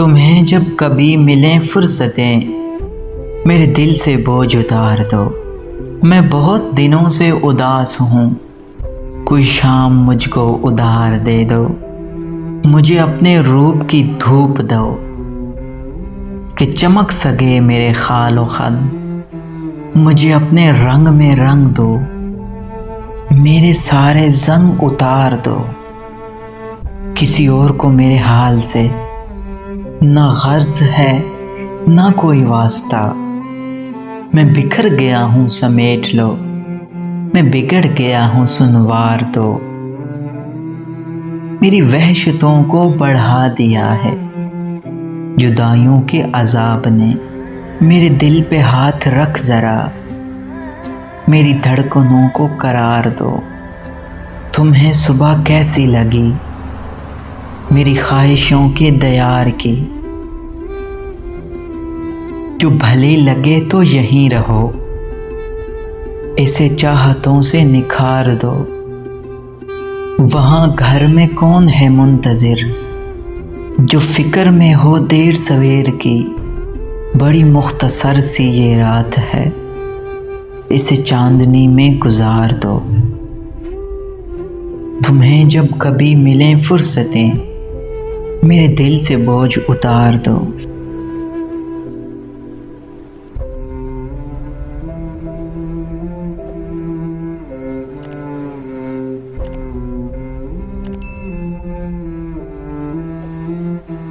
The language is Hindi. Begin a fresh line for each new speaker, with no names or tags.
तुम्हें जब कभी मिलें फुर्सतें, मेरे दिल से बोझ उतार दो। मैं बहुत दिनों से उदास हूँ, कोई शाम मुझको उधार दे दो। मुझे अपने रूप की धूप दो कि चमक सके मेरे खालो खल। मुझे अपने रंग में रंग दो, मेरे सारे जंग उतार दो। किसी और को मेरे हाल से ना गर्ज है ना कोई वास्ता। मैं बिखर गया हूँ समेट लो, मैं बिगड़ गया हूँ सुनवार दो। मेरी वहशतों को बढ़ा दिया है जुदाइयों के अजाब ने। मेरे दिल पे हाथ रख जरा, मेरी धड़कनों को करार दो। तुम्हें सुबह कैसी लगी मेरी ख्वाहिशों के दयार की। जो भले लगे तो यहीं रहो, इसे चाहतों से निखार दो। वहाँ घर में कौन है मुंतजिर, जो फिक्र में हो देर सवेर की। बड़ी मुख्तसर सी ये रात है, इसे चांदनी में गुजार दो। तुम्हें जब कभी मिलें फुर्सतें, मेरे दिल से बोझ उतार दो।